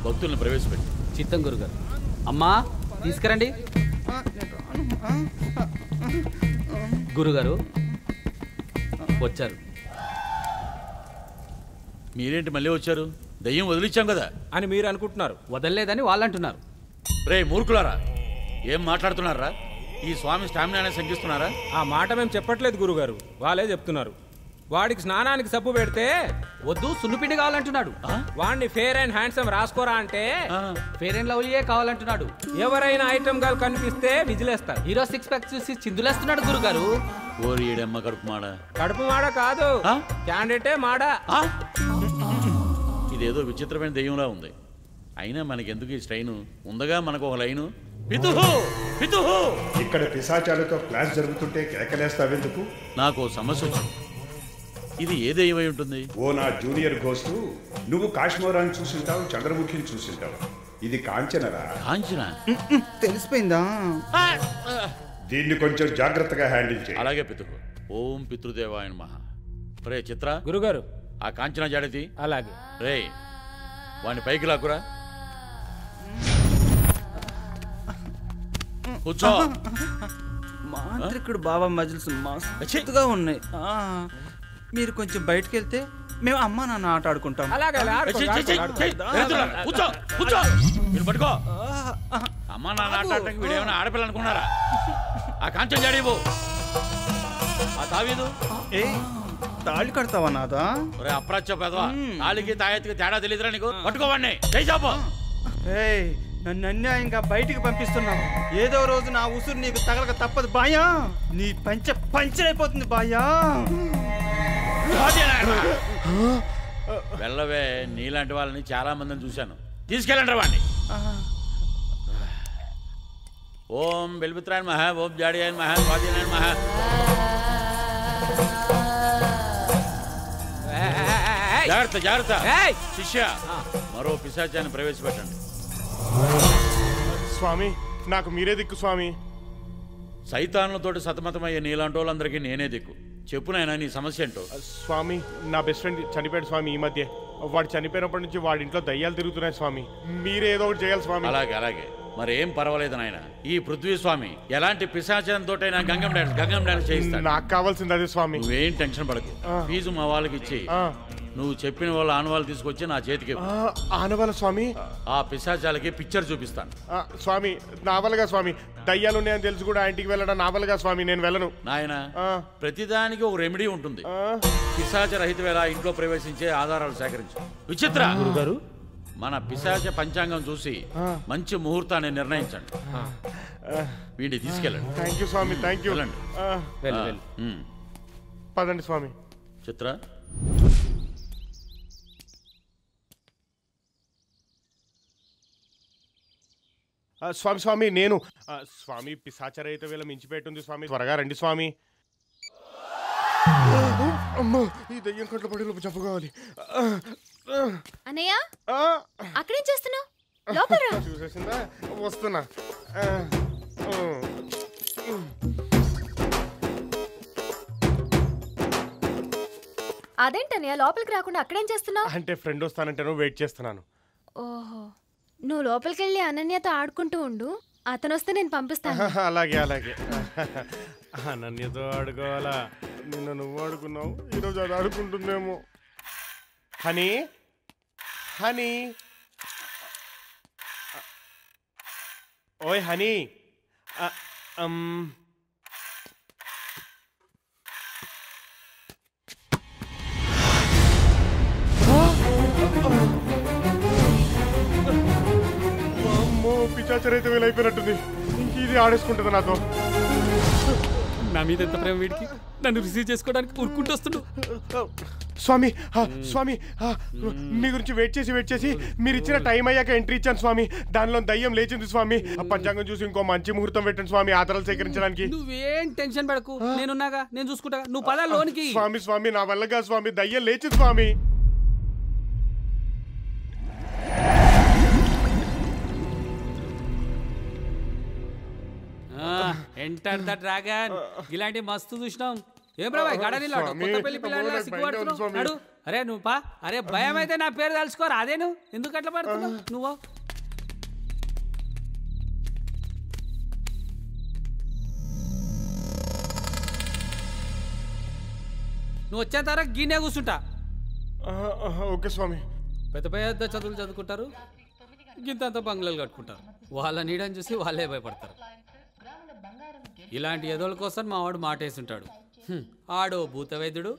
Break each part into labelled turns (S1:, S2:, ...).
S1: భక్తులను ప్రవేశపెట్టి
S2: చిత్తం గురుగారు. అమ్మా తీసుకురండి. గురుగారు వచ్చారు.
S1: మీరేంటి మళ్ళీ వచ్చారు? దయ్యం వదిలిచ్చాం కదా
S3: అని మీరు అనుకుంటున్నారు.
S2: వదలలేదని వాళ్ళు అంటున్నారు.
S1: రే మూర్ఖులారా, ఏం మాట్లాడుతున్నారా? ఈ స్వామి స్టామినానే శంకిస్తున్నారా?
S3: ఆ మాట మేము చెప్పట్లేదు గురుగారు, వాళ్ళే చెప్తున్నారు. వాడికి స్నానానికి సబ్బు పెడితే
S2: వద్దు సున్నుపిండి కావాలంటున్నాడు.
S3: వాడిని ఫేర్ అండ్ హ్యాండ్సమ్ రాసుకోరా అంటే
S2: ఫేర్ అండ్ లవ్లీయే కావాలంటున్నాడు.
S3: ఎవరైనా ఐటమ్ గా కనిపిస్తే విజిలేస్తారు.
S2: హీరో సిక్స్ ప్యాక్ చూసి చిందులేస్తున్నాడు గురుగారు.
S1: ఓరి ఏడమ్మ కడుపు మాడ.
S3: కడుపు మాడ కాదు, క్యాండిడేటే మాడ.
S1: ఇదేదో విచిత్రమైన దెయ్యంలా ఉంది. అయినా మనకెందుకు ఈ స్ట్రైను? ఉందగా మనకు ఒక లైను. పితుహు పితుహు.
S4: ఇక్కడ పిశాచాలతో క్లాస్ జరుగుతుంటే కేకలేస్తావెందుకు?
S1: నాకు సమస్య వచ్చింది. ఇది ఏ దెయ్యమై ఉంటుంది?
S4: ఓ నా జూనియర్ గోస్టు, నువ్వు కాశ్మీరాన్ని చూసింటావు, చంద్రముఖిని చూసింటావు. ఇది కాంచనరా?
S1: కాంచన
S5: తెలిసిపోయిందా?
S4: దీన్ని కొంచెం జాగ్రత్తగా హ్యాండిల్ చేయి.
S1: అలాగే పితుహు. ఓం పితృదేవాయ నమః. రే చిత్ర
S3: గురుగారు
S1: ఆ కాంచన జాడతి.
S3: అలాగే.
S1: రే వాడిని పైకి లాక్కురా. కూర్చో.
S5: మాంత్రికుడు బాబా మజిల్స్ మస్తుగా ఉన్నాయి. మీరు కొంచెం బయటకు వెళ్తే మేము అమ్మ నాన్న ఆట ఆడుకుంటాం.
S1: కూర్చో కూర్చో. మీరు పట్టుకో. అమ్మ నాన్న ఆట ఆడటానికి వీడేమైనా ఆడపిల్ల అనుకున్నారా? ఆ కాంచన జాడేవో. ఆ తావీదు.
S5: తాళి కడతావా నాదా?
S1: అప్రాచ్య పెదవా. తాళికి తాయెత్తికి తేడా తెలియదురా నీకు? పట్టుకోవాడిని.
S5: నన్ను అన్యాయంగా బయటికి పంపిస్తున్నావు. ఏదో రోజు నా ఉసురు నీకు తగలక తప్పదు బాయా. నీ పంచరైపోతుంది బాయా.
S1: వెళ్ళవే. నీలాంటి వాళ్ళని చాలా మందిని చూశాను. తీసుకెళ్ళండి వాడిని. ఓం బెల్బిత్రాయన్ మహా, ఓం జాడియాయన్ మహా, స్వాధీనాయన్ మహా. జాగ్రత్త జాగ్రత్త. శిష్య మరో పిశాచాన్ని ప్రవేశపెట్టండి.
S6: స్వామి నాకు మీరే దిక్కు స్వామి.
S1: సైతాన్లతోటి సతమతమయ్యే నీలాంటి వాళ్ళందరికీ నేనే దిక్కు. చెప్పునైనా నీ సమస్య ఏంటో?
S6: స్వామి నా బెస్ట్ ఫ్రెండ్ చనిపోయాడు స్వామి. ఈ మధ్య వాడు చనిపోయినప్పటి నుంచి వాడి ఇంట్లో దయ్యాలు తిరుగుతున్నాయి స్వామి. మీరే ఏదో ఒకటి చేయాలి స్వామి.
S1: అలాగే అలాగే. మరేం పర్వాలేదు నాయన. ఈ పృథ్వీ స్వామి ఎలాంటి పిశాచంతోటైనా గంగం డాన్స్ చేయిస్తాడు.
S6: నాకు కావాల్సింది అదే స్వామి.
S1: నువ్వేం టెన్షన్ పడకు. ఫీజు మా వాళ్ళకి ఇచ్చి నువ్వు చెప్పిన వాళ్ళ ఆనవాళ్ళు తీసుకొచ్చి నా చేతికి.
S6: ఆనవాళ్ళ స్వామి?
S1: ఆ పిశాచాలకి పిక్చర్ చూపిస్తాను.
S6: స్వామి నావల్గా స్వామి. దయ్యాలు ఉన్నాయని తెలుసు కూడా ఇంటికి వెళ్ళడం నావల్గా స్వామి. నేను వెళ్ళను
S1: నాయన. ప్రతిదానికి ఒక రెమెడీ ఉంటుంది. పిశాచ రహిత వేళ ఇంట్లో ప్రవేశించే ఆధారాలు సేకరించు. విచిత్ర
S3: గురుగారు
S1: మన పిశాచ పంచాంగం చూసి మంచి ముహూర్తాన్ని నిర్ణయించండి. వీడిని తీసుకెళ్ళండి.
S6: థ్యాంక్ యూ స్వామి. Thank you. పదండి స్వామి.
S1: చిత్ర
S6: స్వామి స్వామి నేను స్వామి పిశాచరహిత వేళ మించిపెట్టుంది స్వామి. త్వరగా రండి స్వామి. అమ్మో ఈ దయ్యం కట్ల పడి జబ్బు కావాలి.
S7: అన్నయ్య అక్కడేం చేస్తున్నావు? లోపల రా.
S6: చూసేసిందా? వస్తున్నా.
S7: అదేంటన్నయ్య లోపలికి రాకుండా అక్కడేం చేస్తున్నావు?
S6: అంటే ఫ్రెండ్ వస్తానంటే వెయిట్ చేస్తున్నాను.
S7: ఓహో నువ్వు లోపలికి వెళ్ళి అనన్యతో ఆడుకుంటూ ఉండు. అతను వస్తే నేను పంపిస్తాను.
S6: అలాగే అలాగే. అనన్యతో ఆడుకోవాలా? నిన్న నువ్వు ఆడుకున్నావు, ఈరోజు అది ఆడుకుంటుందేమో. హనీ హనీ ఓయ్ హనీ. పిచాచరైతే వీలైపోయినట్టుంది. ఇది ఆడేసుకుంటుంది నాతో.
S3: నా మీద ఎంత ప్రేమ వీడికి. నన్ను రిసీవ్ చేసుకోవడానికి ఊరుకుంటూ వస్తున్నాడు.
S6: స్వామి స్వామి మీ గురించి వెయిట్ చేసి మీరు ఇచ్చిన టైం అయ్యాక ఎంట్రీ ఇచ్చాను స్వామి. దానిలో దయ్యం లేచింది స్వామి. పంచాంగం చూసి ఇంకో మంచి ముహూర్తం పెట్టండి స్వామి ఆధారాలు సేకరించడానికి.
S2: నువ్వేం టెన్షన్ పడకు, నేనున్నాగా, నేను చూసుకుంటా. నువ్వు పద లోనికి.
S6: స్వామి నా వల్లగా స్వామి, దయ్యం లేచింది స్వామి.
S2: Enter the dragon. ఇలాంటి మస్తు చూసినాం. ఏం బ్రాబాయ్ గడనిలాడు కొత్త పెళ్లి పిల్లల సిగ్గుపడుతున్నాడు. అరే నువ్వు పా. అరే భయం అయితే నా పేరు తెలుసుకోరా. అదే నువ్వు ఎందుకు అట్లా పడుతున్నావు? నువ్వు వచ్చే తర గీనే కూర్చుంటా.
S6: ఓకే స్వామి.
S2: పెద్ద పెద్ద చదువులు చదువుకుంటారు, గింతంత బంగ్లాలు కట్టుకుంటారు. వాళ్ళ నీడని చూసి వాళ్ళే భయపడతారు. ఇలాంటి ఎదోళ్ళ కోసం మా వాడు మాటేస్తుంటాడు. ఆడో భూత వైద్యుడు,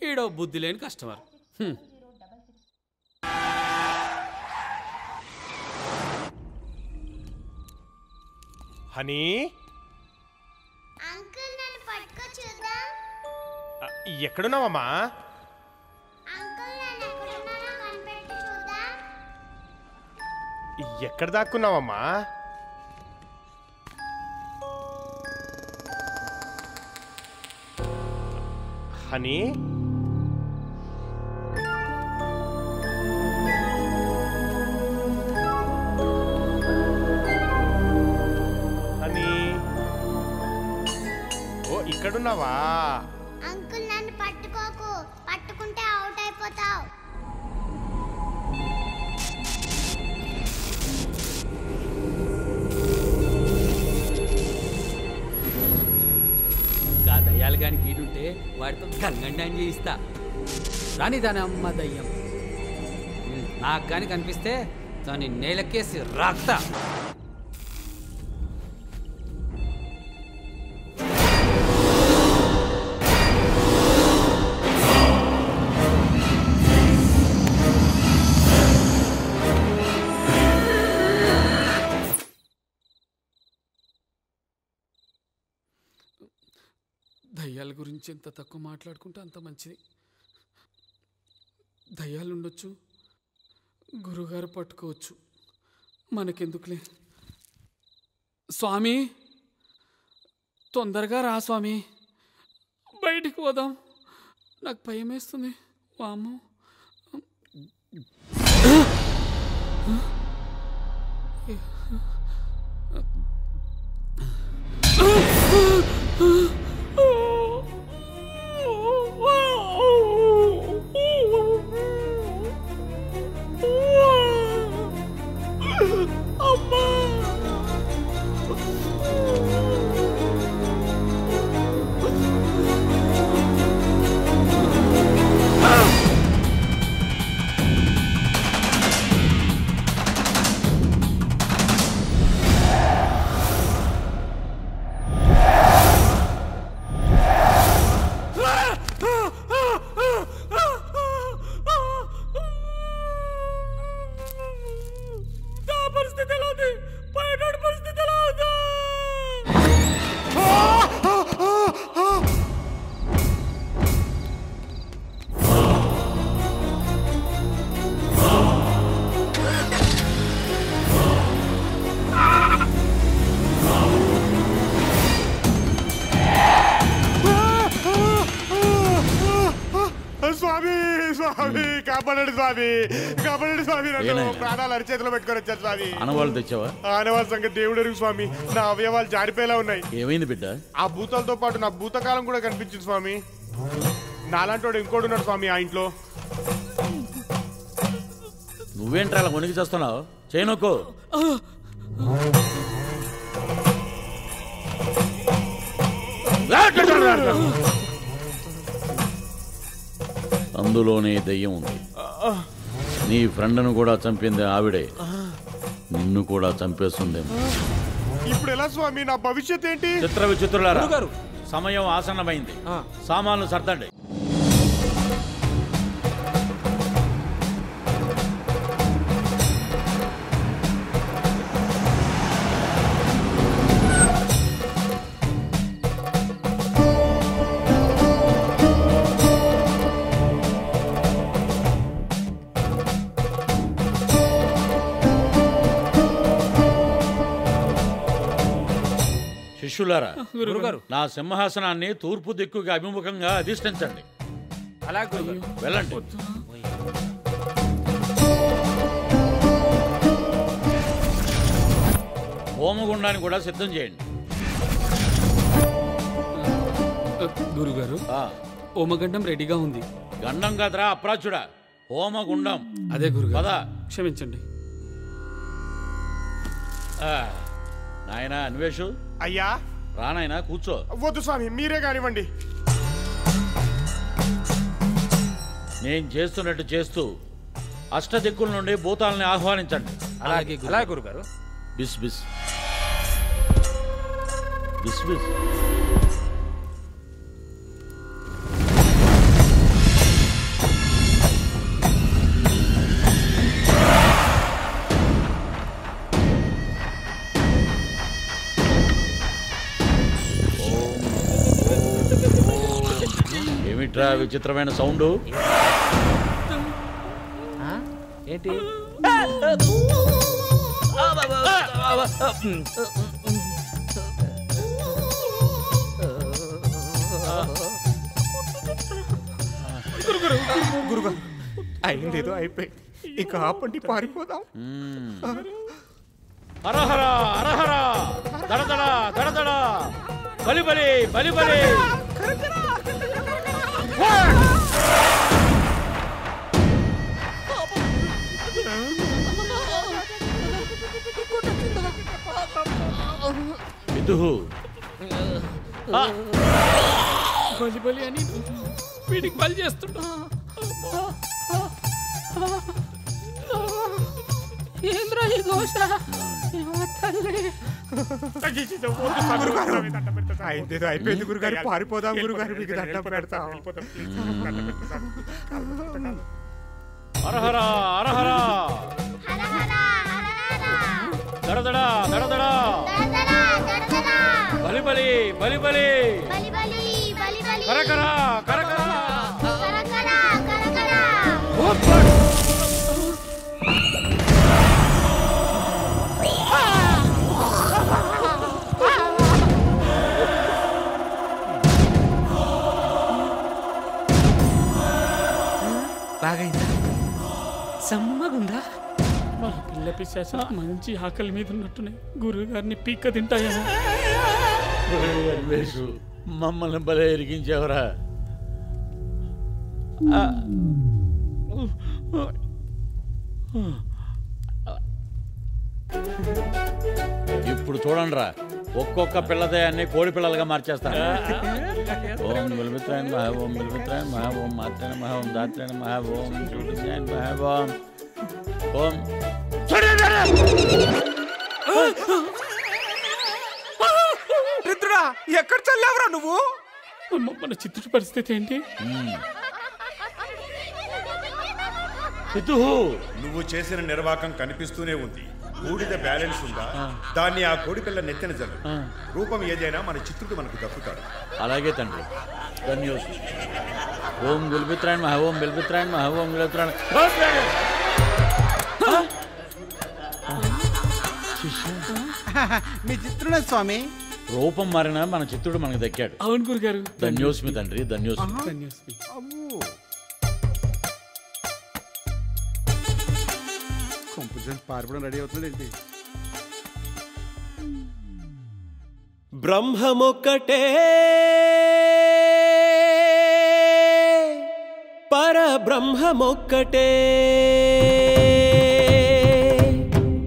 S2: ఈడో బుద్ధి లేని కస్టమర్.
S6: హనీ
S8: అంకుల్ నన్ను పట్టుకో చూద్దాం.
S6: ఎక్కడున్నావమ్మా?
S8: అంకుల్ నన్ను ఎక్కడున్నానో కనిపెట్టి చూద్దాం.
S6: ఎక్కడ దాక్కున్నావమ్మా? హనీ ఇక్కడున్నావా?
S8: అంకుల్ నన్ను పట్టుకోకు, పట్టుకుంటే అవుట్ అయిపోతావు.
S2: గా దయ్యాలు కానీ గీడుంటే వాడితో గంగండాన్ని చేయిస్తా. రాని దాని అమ్మ దయ్యం నాకు కానీ కనిపిస్తే దాన్ని నేలకేసి రాక్తా. దయ్యాల గురించి ఎంత తక్కువ మాట్లాడుకుంటే అంత మంచిది. దయ్యాలు ఉండొచ్చు, గురుగారు పట్టుకోవచ్చు, మనకెందుకులే. స్వామి తొందరగా రా స్వామి, బయటికి పోదాం. నాకు భయం వేస్తుంది. వామ్మో.
S6: కాపాడండి స్వామి, కాపాడండి స్వామి. ప్రాణాలు అరిచేతిలో పెట్టుకొని వచ్చారు స్వామి.
S1: ఆనవాళ్ళు తెచ్చావా?
S6: ఆనవాళ్ళ సంగతి దేవుడు ఎరుగు స్వామి. నా అవయవాలు జారిపోయేలా ఉన్నాయి.
S1: ఏమైంది బిడ్డ?
S6: ఆ భూతాలతో పాటు నా భూతకాలం కూడా కనిపించింది స్వామి. నాలాంటి ఇంకోటి ఉన్నాడు స్వామి ఆ ఇంట్లో.
S1: నువ్వేంట్రా అలా మునిగి చేస్తున్నావు? చేయనొక్కు. అందులోనే దయ్యం ఉంది. నీ ఫ్రెండ్ను కూడా చంపింది ఆవిడే, నిన్ను కూడా చంపేస్తుందేమో.
S6: ఇప్పుడు ఎలా స్వామి? నా భవిష్యత్ ఏంటి?
S1: చిత్ర విచిత్రులారా, సమయం ఆసన్నమైంది. సామాన్లు సర్దండి. శిష్యులారా,
S2: గురుగారు.
S1: నా సింహాసనాన్ని తూర్పు దిక్కుగా అభిముఖంగా అధిష్ఠించండి.
S2: అలా గురుగారు.
S1: వెళ్ళండి. హోమగుండాన్ని కూడా సిద్ధం చేయండి.
S2: గురుగారు, హోమగండం రెడీగా ఉంది.
S1: గండం కదరా అప్రాచుడా, హోమగుండం.
S2: అదే గురుగారు.
S1: పద.
S2: క్షమించండి.
S1: నాయనా అన్వేషు,
S6: అయ్యా
S1: రానాయనా కూర్చో.
S6: వద్దు స్వామి, మీరే కానివ్వండి.
S1: నేను చేస్తున్నట్టు చేస్తూ అష్టదిక్కుల నుండి భూతాలని ఆహ్వానించండి.
S2: అలాగే గురుగారు.
S1: బిస్ బిస్ బిస్ బిస్. ఏమిట్రా విచిత్రమైన సౌండ్?
S2: ఏంటి?
S6: గురుగారు, అయిందేదో అయిపోయి ఇక ఆపండి, పారిపోదాం.
S1: హరహర హరహర, దడదడ దడదడ, బలి బలి బలి బలి. విదుహు,
S2: బలి బలి అని వీడికి బలి చేస్తుంటా. ఏంద్రా ఈ ఘోష?
S6: అయిందేదో అయిపోయింది గురుగారు, పారిపోదాం గురుగారు, మీకు దండం పెడతాం.
S1: హరహర హరహర, దడదడ దడదడ, బలి బలి బలి బలి, కరకర కరకర.
S2: బాగైందా? సమ్మగుందా? వాళ్ళ పిల్ల పిశాచ మంచి ఆకలి మీద ఉన్నట్టున్నాయి. గురువు గారిని పీక్క తింటాయా?
S1: అన్వేషు, మమ్మల్ని భలే ఇరికించావురా. ఇప్పుడు చూడండిరా, ఒక్కొక్క పిల్లదయాన్ని కోడి పిల్లలుగా మార్చేస్తాను. ఓం గుల్మిత్రాయణ మహా, ఓం గుల్మిత్రాయణ మహా, ఓం మాత్రాయణ మహా, ఓం దాత్రాయణ మహా, ఓం చూడిత్రాయణ మహా, ఓం
S6: రుద్రుడా, ఎక్కడ చల్లావురా నువ్వు?
S2: మన చిత్తుడి పరిస్థితి ఏంటి?
S4: నువ్వు చేసిన నిర్వాకం కనిపిస్తూనే ఉంది. బూడిద బ్యాలెన్స్ ఉందా? దాన్ని ఆ కోడి పిల్ల నెత్తిన జల్లు. రూపం ఏదైనా మన చిత్రుడు మనకు దక్కుతాడు.
S1: అలాగే తండ్రి, ధన్యోస్. ఓం గుల్మిత్రాయణ మహా, ఓం బిల్మిత్రాయణ మహా, ఓం గుల్మిత్రాయణ.
S5: మీ చిత్రుడే స్వామి.
S1: రూపం మారినా మన చిత్తుడు మనకు దక్కాడు.
S2: అవును గురుగారు.
S1: ధన్యోస్మి తండ్రి, ధన్యోస్మి.
S2: ధన్యోస్మి.
S5: పారిపోవడం రెడీ అవుతుందండి.
S9: బ్రహ్మమొక్కటే పరబ్రహ్మమొక్కటే,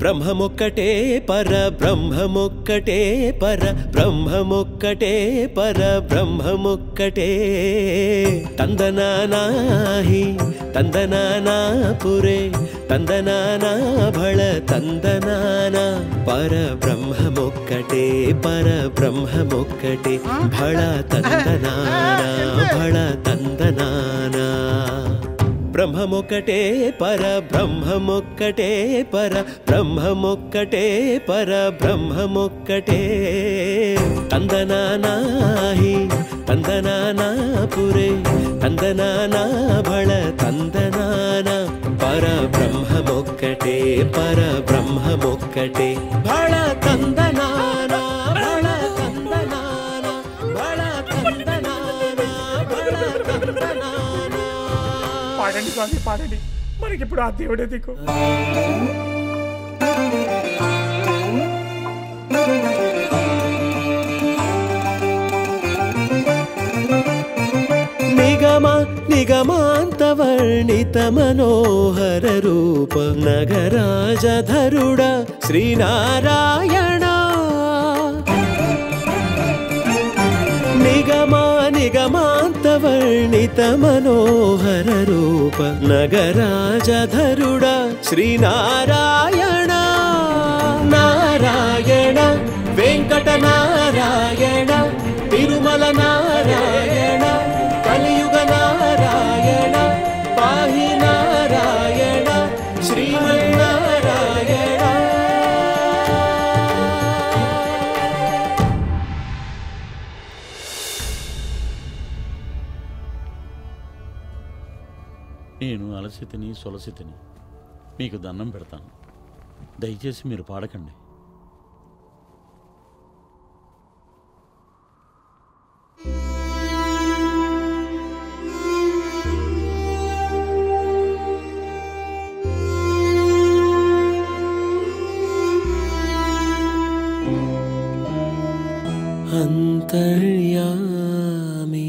S9: బ్రహ్మమొక్కటే పరబ్రహ్మమొక్కటే, పరబ్రహ్మమొక్కటే పరబ్రహ్మమొక్కటే. తందనానాహి తందనానా పురే, తందనానా భళ తందనానా. పరబ్రహ్మమొక్కటే పరబ్రహ్మమొక్కటే, భళ తందనానా భళ తందనానా. బ్రహ్మమొక్కటే పరబ్రహ్మమొక్కటే, పరబ్రహ్మమొక్కటే పరబ్రహ్మమొక్కటే. తందనానాహి తందనానా పురే, తందనానా భళ తందనానా. పరబ్రహ్మమొక్కటే పరబ్రహ్మమొక్కటే, భళ తందనానా భళ తందనానా.
S6: పాడండి స్వామి పాడండి, మనకిప్పుడు ఆ దేవుడే దిక్కు.
S9: నిగమాంతవర్ణిత మనోహర రూప నగరాజధరుడ శ్రీనారాయణ. నిగమాంతవర్ణిత మనోహర రూప నగరాజధరుడ శ్రీనారాయణ. నారాయణ వెంకట నారాయణ తిరుమల నారాయణ కలియుగ నారాయణ పాహి నారాయణ శ్రీమన్నారాయణ.
S1: నేను అలసితిని సొలసితిని, మీకు దండం పెడతాను, దయచేసి మీరు పాడకండి.
S9: అంతర్యామి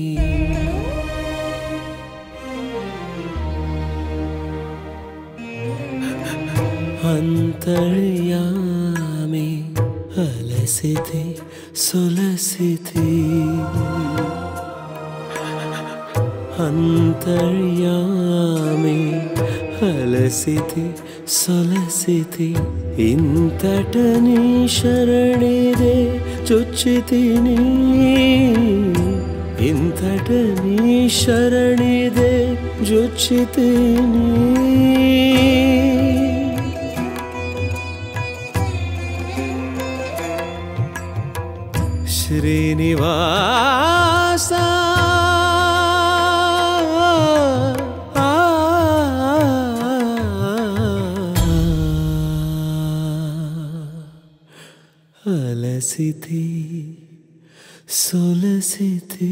S9: అంతర్యామి అలసితి సొలసితి. అంతర్యామి అలసితి సొలసితి. ఇంతటని శరణిదే చొచ్చితిని, ఇంతటని శరణిదే జొచ్చితిని. శ్రీనివాస అలసితి సొలసితి.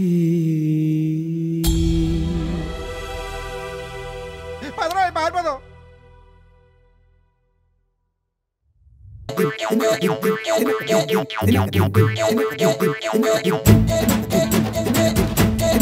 S6: పారిపోదాం.